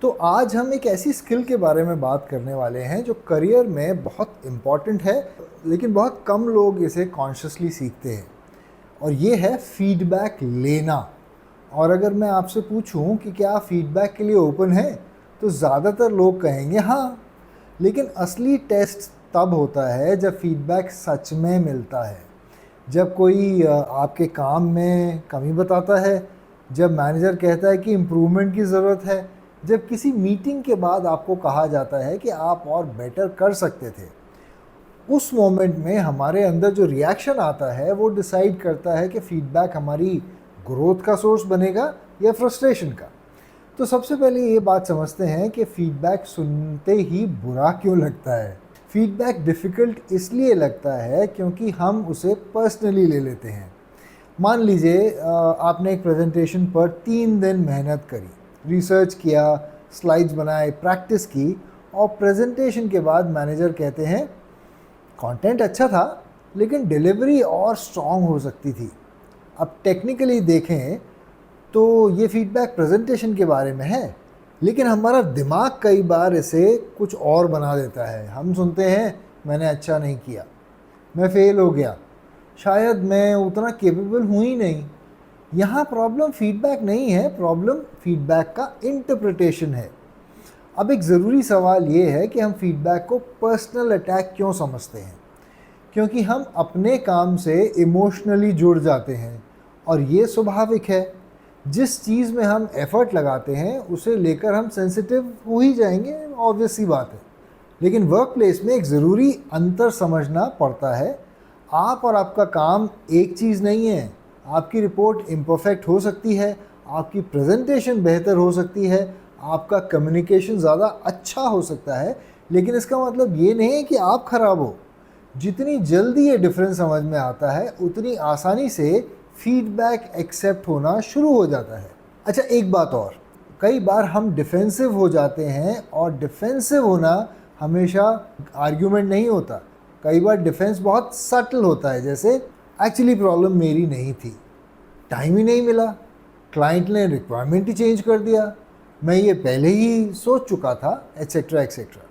तो आज हम एक ऐसी स्किल के बारे में बात करने वाले हैं जो करियर में बहुत इम्पॉर्टेंट है, लेकिन बहुत कम लोग इसे कॉन्शियसली सीखते हैं। और ये है फीडबैक लेना। और अगर मैं आपसे पूछूं कि क्या आप फीडबैक के लिए ओपन हैं, तो ज़्यादातर लोग कहेंगे हाँ। लेकिन असली टेस्ट तब होता है जब फीडबैक सच में मिलता है। जब कोई आपके काम में कमी बताता है, जब मैनेजर कहता है कि इम्प्रूवमेंट की ज़रूरत है, जब किसी मीटिंग के बाद आपको कहा जाता है कि आप और बेटर कर सकते थे। उस मोमेंट में हमारे अंदर जो रिएक्शन आता है वो डिसाइड करता है कि फीडबैक हमारी ग्रोथ का सोर्स बनेगा या फ्रस्ट्रेशन का। तो सबसे पहले ये बात समझते हैं कि फीडबैक सुनते ही बुरा क्यों लगता है। फीडबैक डिफ़िकल्ट इसलिए लगता है क्योंकि हम उसे पर्सनली ले लेते हैं। मान लीजिए आपने एक प्रेजेंटेशन पर 3 दिन मेहनत करी, रिसर्च किया, स्लाइड्स बनाए, प्रैक्टिस की, और प्रेजेंटेशन के बाद मैनेजर कहते हैं कंटेंट अच्छा था लेकिन डिलीवरी और स्ट्रॉन्ग हो सकती थी। अब टेक्निकली देखें तो ये फीडबैक प्रेजेंटेशन के बारे में है, लेकिन हमारा दिमाग कई बार इसे कुछ और बना देता है। हम सुनते हैं मैंने अच्छा नहीं किया, मैं फेल हो गया, शायद मैं उतना केपेबल हूँ ही नहीं। यहाँ प्रॉब्लम फीडबैक नहीं है, प्रॉब्लम फीडबैक का इंटरप्रिटेशन है। अब एक ज़रूरी सवाल ये है कि हम फीडबैक को पर्सनल अटैक क्यों समझते हैं। क्योंकि हम अपने काम से इमोशनली जुड़ जाते हैं, और ये स्वाभाविक है। जिस चीज़ में हम एफ़र्ट लगाते हैं उसे लेकर हम सेंसिटिव हो ही जाएंगे, ऑब्वियस सी बात है। लेकिन वर्क प्लेस में एक ज़रूरी अंतर समझना पड़ता है। आप और आपका काम एक चीज़ नहीं है। आपकी रिपोर्ट इम्परफेक्ट हो सकती है, आपकी प्रेजेंटेशन बेहतर हो सकती है, आपका कम्युनिकेशन ज़्यादा अच्छा हो सकता है, लेकिन इसका मतलब ये नहीं है कि आप खराब हो। जितनी जल्दी ये डिफरेंस समझ में आता है, उतनी आसानी से फीडबैक एक्सेप्ट होना शुरू हो जाता है। अच्छा, एक बात और, कई बार हम डिफेंसिव हो जाते हैं, और डिफेंसिव होना हमेशा आर्ग्यूमेंट नहीं होता। कई बार डिफेंस बहुत सटल होता है, जैसे एक्चुअली प्रॉब्लम मेरी नहीं थी, टाइम ही नहीं मिला, क्लाइंट ने रिक्वायरमेंट ही चेंज कर दिया, मैं ये पहले ही सोच चुका था, एट्सेट्रा एट्सेट्रा।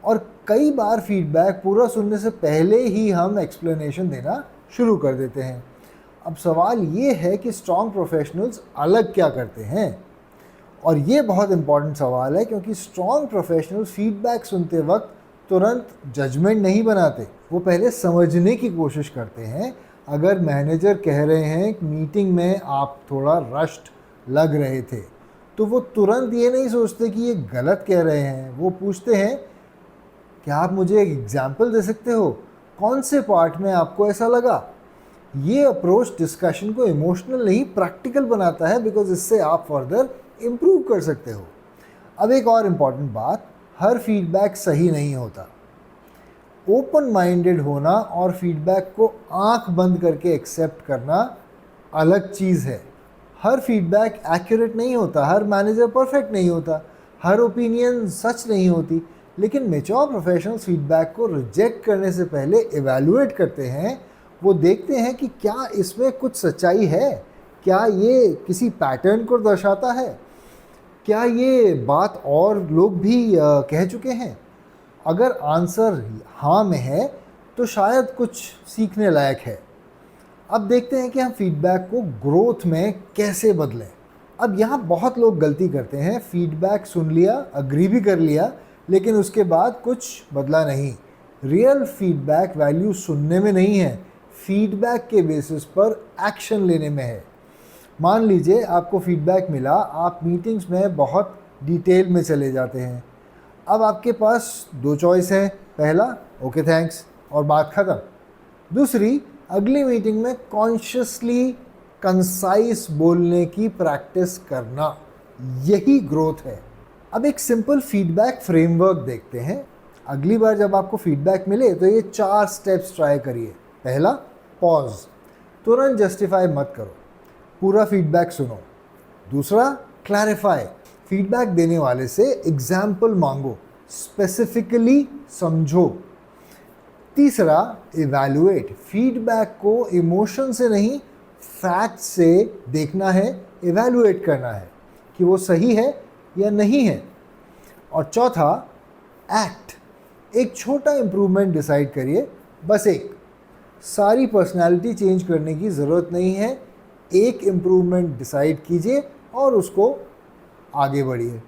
और कई बार फीडबैक पूरा सुनने से पहले ही हम एक्सप्लेनेशन देना शुरू कर देते हैं। अब सवाल ये है कि स्ट्रॉन्ग प्रोफेशनल्स अलग क्या करते हैं। और ये बहुत इंपॉर्टेंट सवाल है, क्योंकि स्ट्रॉन्ग प्रोफेशनल्स फीडबैक सुनते वक्त तुरंत जजमेंट नहीं बनाते। वो पहले समझने की कोशिश करते हैं। अगर मैनेजर कह रहे हैं कि मीटिंग में आप थोड़ा रश्ड लग रहे थे, तो वो तुरंत ये नहीं सोचते कि ये गलत कह रहे हैं। वो पूछते हैं क्या आप मुझे एक एग्जाम्पल दे सकते हो, कौन से पार्ट में आपको ऐसा लगा। ये अप्रोच डिस्कशन को इमोशनल नहीं प्रैक्टिकल बनाता है, बिकॉज इससे आप फर्दर इम्प्रूव कर सकते हो। अब एक और इम्पॉर्टेंट बात, हर फीडबैक सही नहीं होता। ओपन माइंडेड होना और फीडबैक को आंख बंद करके एक्सेप्ट करना अलग चीज़ है। हर फीडबैक एक्यूरेट नहीं होता, हर मैनेजर परफेक्ट नहीं होता, हर ओपिनियन सच नहीं होती। लेकिन मैच्योर प्रोफेशनल्स फीडबैक को रिजेक्ट करने से पहले इवैल्यूएट करते हैं। वो देखते हैं कि क्या इसमें कुछ सच्चाई है, क्या ये किसी पैटर्न को दर्शाता है, क्या ये बात और लोग भी कह चुके हैं। अगर आंसर हाँ में है तो शायद कुछ सीखने लायक है। अब देखते हैं कि हम फीडबैक को ग्रोथ में कैसे बदलें। अब यहाँ बहुत लोग गलती करते हैं, फीडबैक सुन लिया, अग्री भी कर लिया, लेकिन उसके बाद कुछ बदला नहीं। रियल फीडबैक वैल्यू सुनने में नहीं है, फीडबैक के बेसिस पर एक्शन लेने में है। मान लीजिए आपको फीडबैक मिला, आप मीटिंग्स में बहुत डिटेल में चले जाते हैं। अब आपके पास दो चॉइस हैं, पहला ओके थैंक्स और बात ख़त्म। दूसरी, अगली मीटिंग में कॉन्शियसली कंसाइज बोलने की प्रैक्टिस करना। यही ग्रोथ है। अब एक सिंपल फीडबैक फ्रेमवर्क देखते हैं। अगली बार जब आपको फीडबैक मिले तो ये 4 स्टेप्स ट्राई करिए। पहला, पॉज, तुरंत जस्टिफाई मत करो, पूरा फीडबैक सुनो। दूसरा, क्लैरिफाई, फीडबैक देने वाले से एग्जाम्पल मांगो, स्पेसिफिकली समझो। तीसरा, इवैल्यूएट, फीडबैक को इमोशन से नहीं फैक्ट से देखना है, इवैल्यूएट करना है कि वो सही है या नहीं है। और चौथा, एक्ट। एक छोटा इम्प्रूवमेंट डिसाइड करिए, बस एक। सारी पर्सनालिटी चेंज करने की ज़रूरत नहीं है, एक इम्प्रूवमेंट डिसाइड कीजिए और उसको आगे बढ़िए।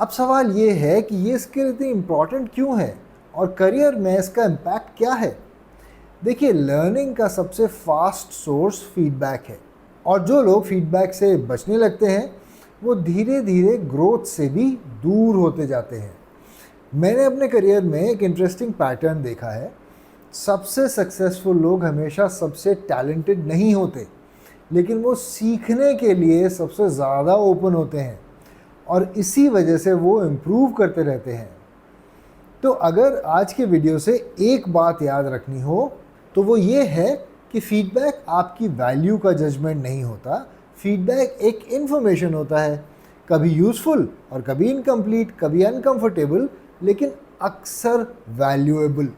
अब सवाल ये है कि ये स्किल इतनी इम्पॉर्टेंट क्यों है और करियर में इसका इम्पैक्ट क्या है। देखिए, लर्निंग का सबसे फास्ट सोर्स फीडबैक है, और जो लोग फीडबैक से बचने लगते हैं वो धीरे धीरे ग्रोथ से भी दूर होते जाते हैं। मैंने अपने करियर में एक इंटरेस्टिंग पैटर्न देखा है। सबसे सक्सेसफुल लोग हमेशा सबसे टैलेंटेड नहीं होते, लेकिन वो सीखने के लिए सबसे ज़्यादा ओपन होते हैं और इसी वजह से वो इम्प्रूव करते रहते हैं। तो अगर आज के वीडियो से एक बात याद रखनी हो तो वो ये है कि फीडबैक आपकी वैल्यू का जजमेंट नहीं होता। फीडबैक एक इन्फॉर्मेशन होता है, कभी यूज़फुल और कभी इनकम्प्लीट, कभी अनकंफर्टेबल, लेकिन अक्सर वैल्यूएबल।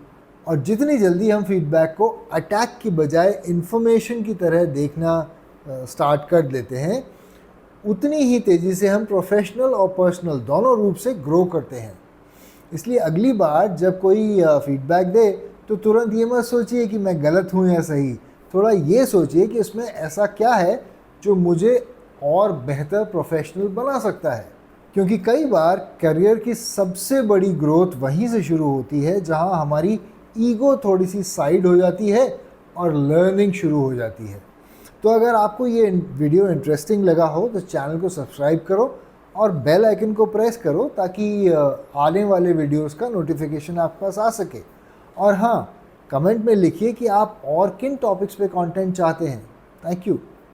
और जितनी जल्दी हम फीडबैक को अटैक की बजाय इन्फॉर्मेशन की तरह देखना स्टार्ट कर देते हैं, उतनी ही तेज़ी से हम प्रोफेशनल और पर्सनल दोनों रूप से ग्रो करते हैं। इसलिए अगली बार जब कोई फीडबैक दे तो तुरंत ये मत सोचिए कि मैं गलत हूँ या सही। थोड़ा ये सोचिए कि इसमें ऐसा क्या है जो मुझे और बेहतर प्रोफेशनल बना सकता है। क्योंकि कई बार करियर की सबसे बड़ी ग्रोथ वहीं से शुरू होती है जहाँ हमारी ईगो थोड़ी सी साइड हो जाती है और लर्निंग शुरू हो जाती है। तो अगर आपको ये वीडियो इंटरेस्टिंग लगा हो तो चैनल को सब्सक्राइब करो और बेल आइकन को प्रेस करो ताकि आने वाले वीडियोस का नोटिफिकेशन आपके पास आ सके। और हाँ, कमेंट में लिखिए कि आप और किन टॉपिक्स पे कंटेंट चाहते हैं। Thank you.